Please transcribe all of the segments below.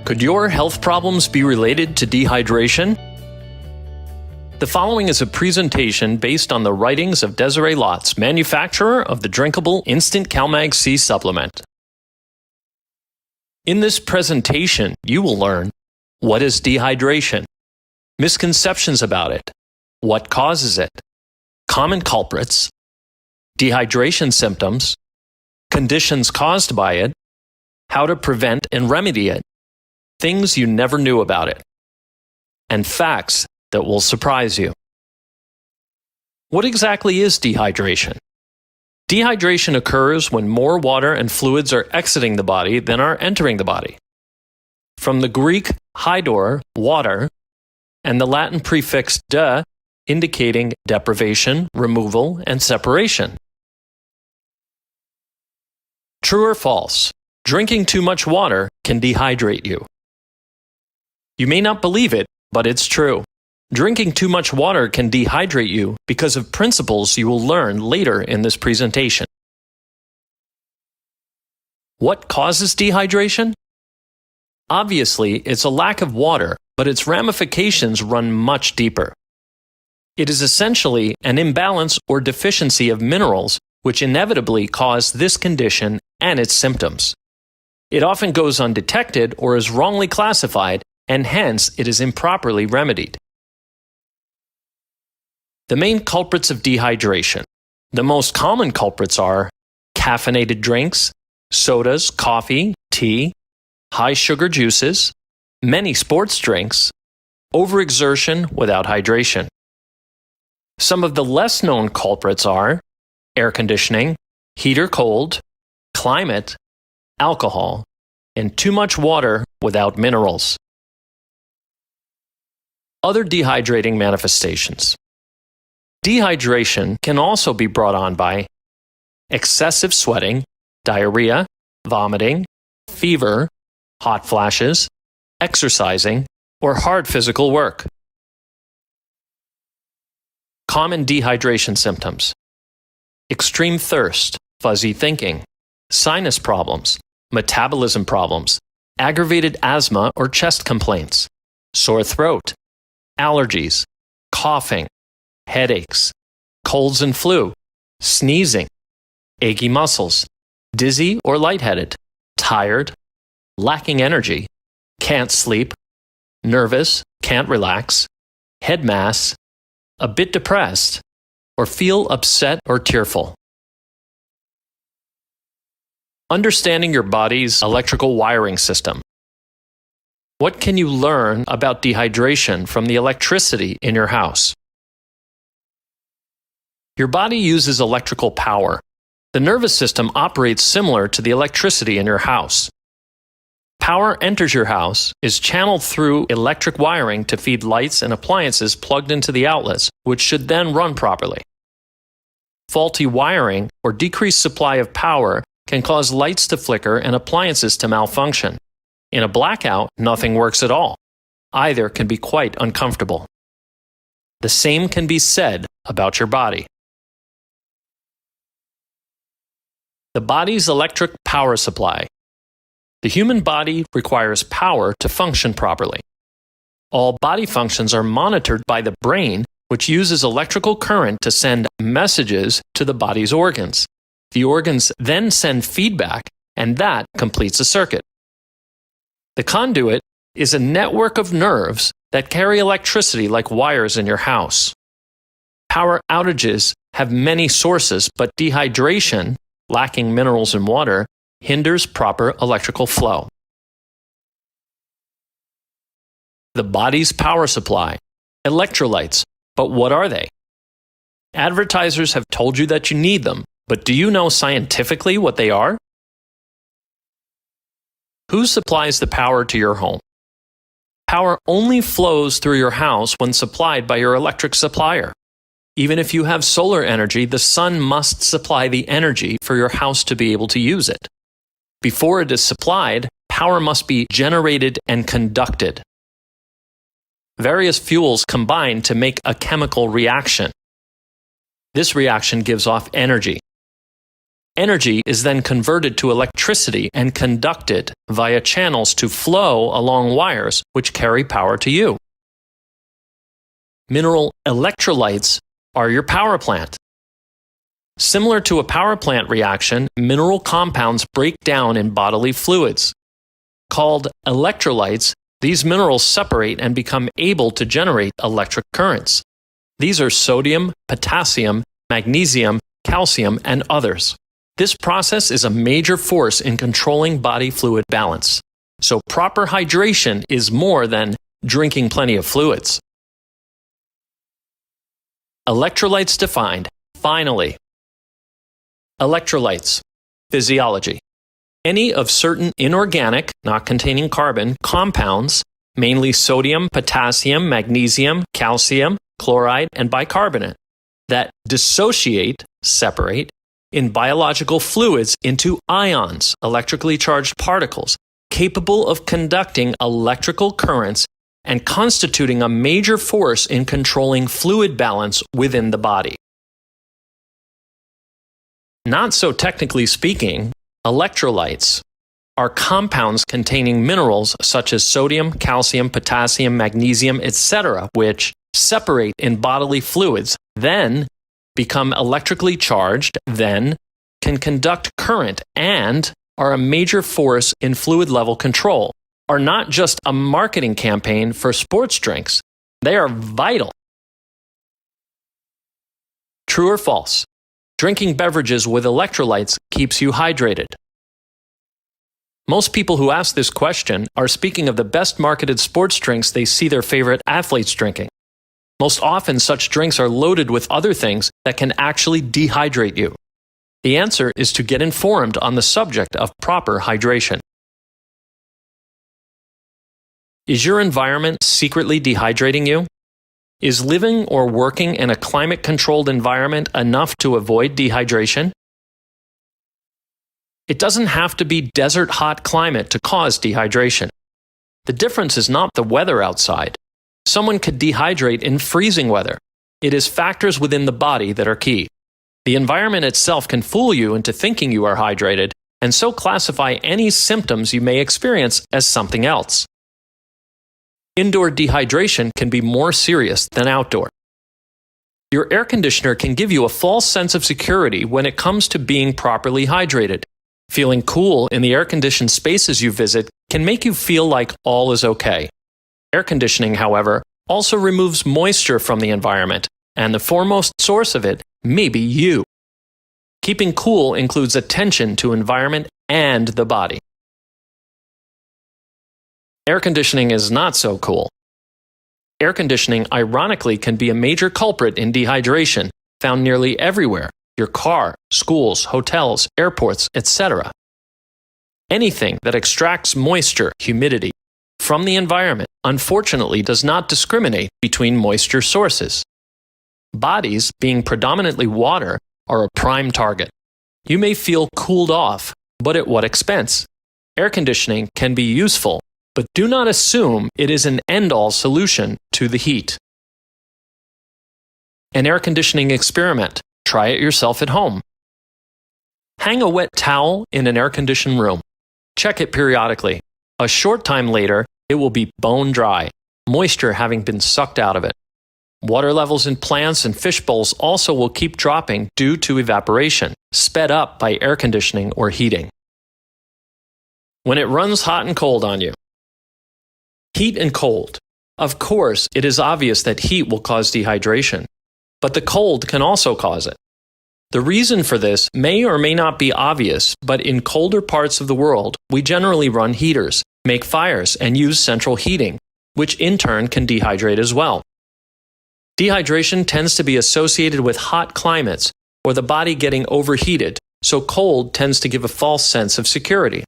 Could your health problems be related to dehydration? The following is a presentation based on the writings of Desiree Lotz, manufacturer of the drinkable instant CalMag-C supplement. In this presentation, you will learn what is dehydration, misconceptions about it, what causes it, common culprits, dehydration symptoms, conditions caused by it, how to prevent and remedy it, things you never knew about it, and facts that will surprise you. What exactly is dehydration? Dehydration occurs when more water and fluids are exiting the body than are entering the body. From the Greek hydor, water, and the Latin prefix de, indicating deprivation, removal, and separation. True or false? Drinking too much water can dehydrate you. You may not believe it, but it's true. Drinking too much water can dehydrate you because of principles you will learn later in this presentation. What causes dehydration? Obviously, it's a lack of water, but its ramifications run much deeper. It is essentially an imbalance or deficiency of minerals which inevitably cause this condition and its symptoms. It often goes undetected or is wrongly classified, and hence it is improperly remedied. The main culprits of dehydration. The most common culprits are caffeinated drinks, sodas, coffee, tea, high sugar juices, many sports drinks, overexertion without hydration. Some of the less known culprits are air conditioning, heat or cold, climate, alcohol, and too much water without minerals. Other dehydrating manifestations. Dehydration can also be brought on by excessive sweating, diarrhea, vomiting, fever, hot flashes, exercising, or hard physical work. Common dehydration symptoms: extreme thirst, fuzzy thinking, sinus problems, metabolism problems, aggravated asthma or chest complaints, sore throat, allergies, coughing, headaches, colds and flu, sneezing, achy muscles, dizzy or lightheaded, tired, lacking energy, can't sleep, nervous, can't relax, head mass, a bit depressed, or feel upset or tearful. Understanding your body's electrical wiring system. What can you learn about dehydration from the electricity in your house? Your body uses electrical power. The nervous system operates similar to the electricity in your house. Power enters your house, is channeled through electric wiring to feed lights and appliances plugged into the outlets, which should then run properly. Faulty wiring or decreased supply of power can cause lights to flicker and appliances to malfunction. In a blackout, nothing works at all. Either can be quite uncomfortable. The same can be said about your body. The body's electric power supply. The human body requires power to function properly. All body functions are monitored by the brain, which uses electrical current to send messages to the body's organs. The organs then send feedback, and that completes a circuit. The conduit is a network of nerves that carry electricity like wires in your house. Power outages have many sources, but dehydration, lacking minerals and water, hinders proper electrical flow. The body's power supply. Electrolytes. But what are they? Advertisers have told you that you need them, but do you know scientifically what they are? Who supplies the power to your home? Power only flows through your house when supplied by your electric supplier. Even if you have solar energy, the sun must supply the energy for your house to be able to use it. Before it is supplied, power must be generated and conducted. Various fuels combine to make a chemical reaction. This reaction gives off energy. Energy is then converted to electricity and conducted via channels to flow along wires which carry power to you. Mineral electrolytes are your power plant. Similar to a power plant reaction, mineral compounds break down in bodily fluids. Called electrolytes, these minerals separate and become able to generate electric currents. These are sodium, potassium, magnesium, calcium, and others. This process is a major force in controlling body fluid balance. So proper hydration is more than drinking plenty of fluids. Electrolytes defined. Finally. Electrolytes. Physiology. Any of certain inorganic, not containing carbon, compounds, mainly sodium, potassium, magnesium, calcium, chloride, and bicarbonate, that dissociate, separate, in biological fluids into ions, electrically charged particles, capable of conducting electrical currents and constituting a major force in controlling fluid balance within the body. Not so technically speaking, electrolytes are compounds containing minerals such as sodium, calcium, potassium, magnesium, etc., which separate in bodily fluids, then become electrically charged, then can conduct current, and are a major force in fluid level control, are not just a marketing campaign for sports drinks. They are vital. True or false? Drinking beverages with electrolytes keeps you hydrated. Most people who ask this question are speaking of the best marketed sports drinks they see their favorite athletes drinking. Most often, such drinks are loaded with other things that can actually dehydrate you. The answer is to get informed on the subject of proper hydration. Is your environment secretly dehydrating you? Is living or working in a climate-controlled environment enough to avoid dehydration? It doesn't have to be desert-hot climate to cause dehydration. The difference is not the weather outside. Someone could dehydrate in freezing weather. It is factors within the body that are key. The environment itself can fool you into thinking you are hydrated, and so classify any symptoms you may experience as something else. Indoor dehydration can be more serious than outdoor. Your air conditioner can give you a false sense of security when it comes to being properly hydrated. Feeling cool in the air-conditioned spaces you visit can make you feel like all is okay. Air conditioning, however, also removes moisture from the environment, and the foremost source of it may be you. Keeping cool includes attention to environment and the body. Air conditioning is not so cool. Air conditioning, ironically, can be a major culprit in dehydration, found nearly everywhere: your car, schools, hotels, airports, etc. Anything that extracts moisture, humidity, from the environment, unfortunately, does not discriminate between moisture sources. Bodies, being predominantly water, are a prime target. You may feel cooled off, but at what expense? Air conditioning can be useful, but do not assume it is an end-all solution to the heat. An air conditioning experiment. Try it yourself at home. Hang a wet towel in an air-conditioned room. Check it periodically. A short time later, it will be bone dry, moisture having been sucked out of it. Water levels in plants and fish bowls also will keep dropping due to evaporation, sped up by air conditioning or heating. When it runs hot and cold on you. Heat and cold. Of course, it is obvious that heat will cause dehydration, but the cold can also cause it. The reason for this may or may not be obvious, but in colder parts of the world, we generally run heaters, make fires, and use central heating, which in turn can dehydrate as well. Dehydration tends to be associated with hot climates or the body getting overheated, so cold tends to give a false sense of security.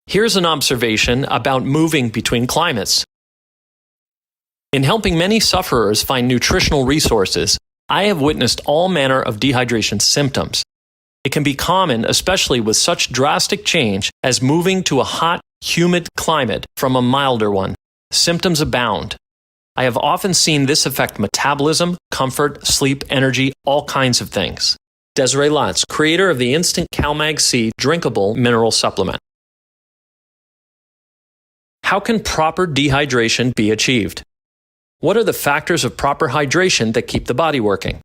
Here's an observation about moving between climates. In helping many sufferers find nutritional resources, I have witnessed all manner of dehydration symptoms. It can be common, especially with such drastic change as moving to a hot, humid climate from a milder one. Symptoms abound. I have often seen this affect metabolism, comfort, sleep, energy, all kinds of things. Desiree Lotz, creator of the instant CalMag-C drinkable mineral supplement. How can proper dehydration be achieved? What are the factors of proper hydration that keep the body working?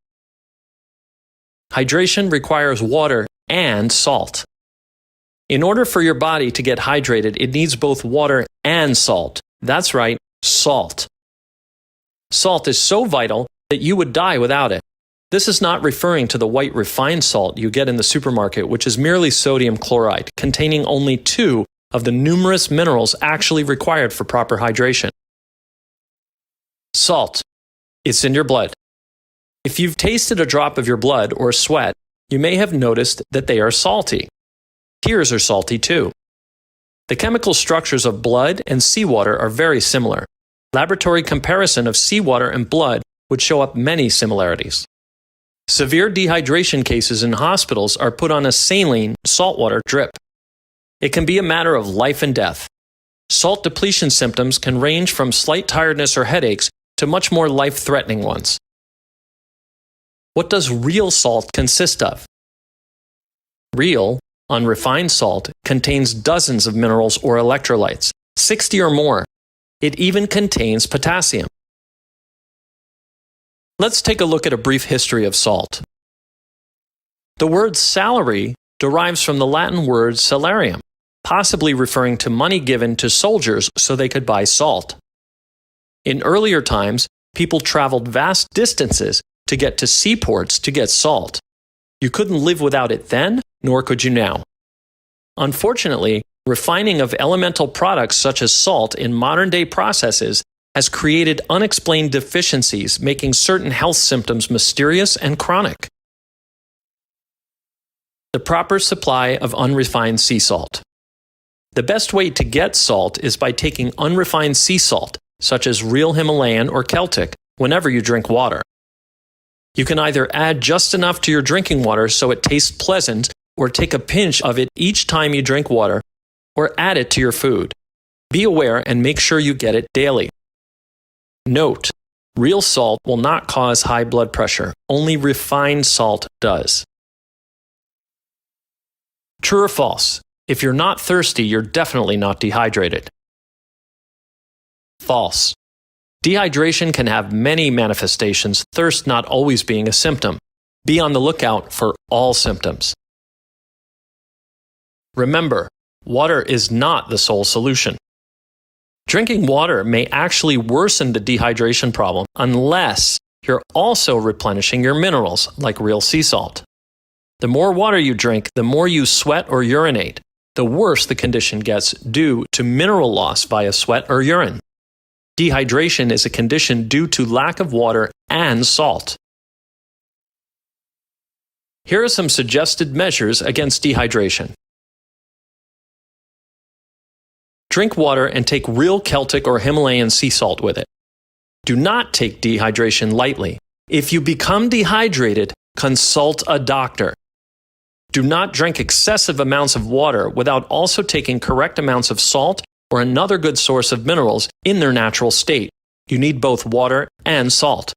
Hydration requires water and salt. In order for your body to get hydrated, it needs both water and salt. That's right, salt. Salt is so vital that you would die without it. This is not referring to the white refined salt you get in the supermarket, which is merely sodium chloride, containing only 2 of the numerous minerals actually required for proper hydration. Salt. It's in your blood. If you've tasted a drop of your blood or sweat, you may have noticed that they are salty. Tears are salty too. The chemical structures of blood and seawater are very similar. Laboratory comparison of seawater and blood would show up many similarities. Severe dehydration cases in hospitals are put on a saline saltwater drip. It can be a matter of life and death. Salt depletion symptoms can range from slight tiredness or headaches to much more life-threatening ones. What does real salt consist of? Real, unrefined salt contains dozens of minerals or electrolytes, 60 or more. It even contains potassium. Let's take a look at a brief history of salt. The word salary derives from the Latin word salarium, possibly referring to money given to soldiers so they could buy salt. In earlier times, people traveled vast distances to get to seaports to get salt. You couldn't live without it then, nor could you now. Unfortunately, refining of elemental products such as salt in modern-day processes has created unexplained deficiencies, making certain health symptoms mysterious and chronic. The proper supply of unrefined sea salt. The best way to get salt is by taking unrefined sea salt, such as real Himalayan or Celtic, whenever you drink water. You can either add just enough to your drinking water so it tastes pleasant, or take a pinch of it each time you drink water, or add it to your food. Be aware and make sure you get it daily. Note, real salt will not cause high blood pressure. Only refined salt does. True or false? If you're not thirsty, you're definitely not dehydrated. False. Dehydration can have many manifestations, thirst not always being a symptom. Be on the lookout for all symptoms. Remember, water is not the sole solution. Drinking water may actually worsen the dehydration problem unless you're also replenishing your minerals, like real sea salt. The more water you drink, the more you sweat or urinate, the worse the condition gets due to mineral loss via sweat or urine. Dehydration is a condition due to lack of water and salt. Here are some suggested measures against dehydration. Drink water and take real Celtic or Himalayan sea salt with it. Do not take dehydration lightly. If you become dehydrated, consult a doctor. Do not drink excessive amounts of water without also taking correct amounts of salt or another good source of minerals in their natural state. You need both water and salt.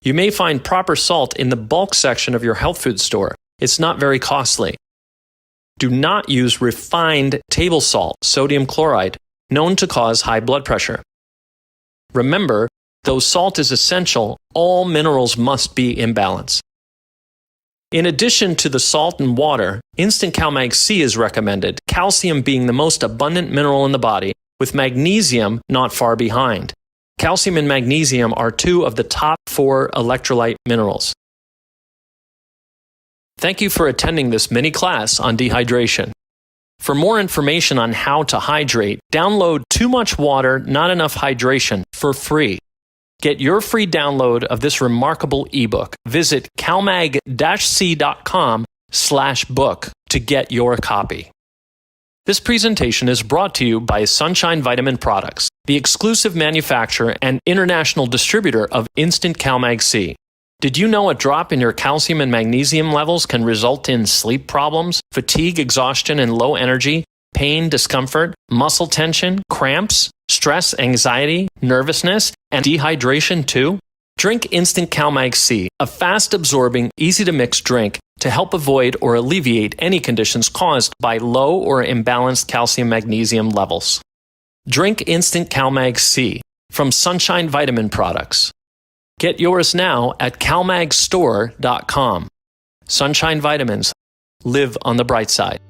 You may find proper salt in the bulk section of your health food store. It's not very costly. Do not use refined table salt, sodium chloride, known to cause high blood pressure. Remember, though salt is essential, all minerals must be in balance. In addition to the salt and water, instant CalMag-C is recommended, calcium being the most abundant mineral in the body, with magnesium not far behind. Calcium and magnesium are 2 of the top 4 electrolyte minerals. Thank you for attending this mini class on dehydration. For more information on how to hydrate, download Too Much Water, Not Enough Hydration for free. Get your free download of this remarkable ebook. Visit calmag-c.com/book to get your copy. This presentation is brought to you by Sunshine Vitamin Products, the exclusive manufacturer and international distributor of Instant CalMag-C. Did you know a drop in your calcium and magnesium levels can result in sleep problems, fatigue, exhaustion, and low energy, pain, discomfort, muscle tension, cramps, stress, anxiety, nervousness, and dehydration too? Drink Instant CalMag-C, a fast-absorbing, easy-to-mix drink to help avoid or alleviate any conditions caused by low or imbalanced calcium-magnesium levels. Drink Instant CalMag-C from Sunshine Vitamin Products. Get yours now at calmagstore.com. Sunshine Vitamins. Live on the bright side.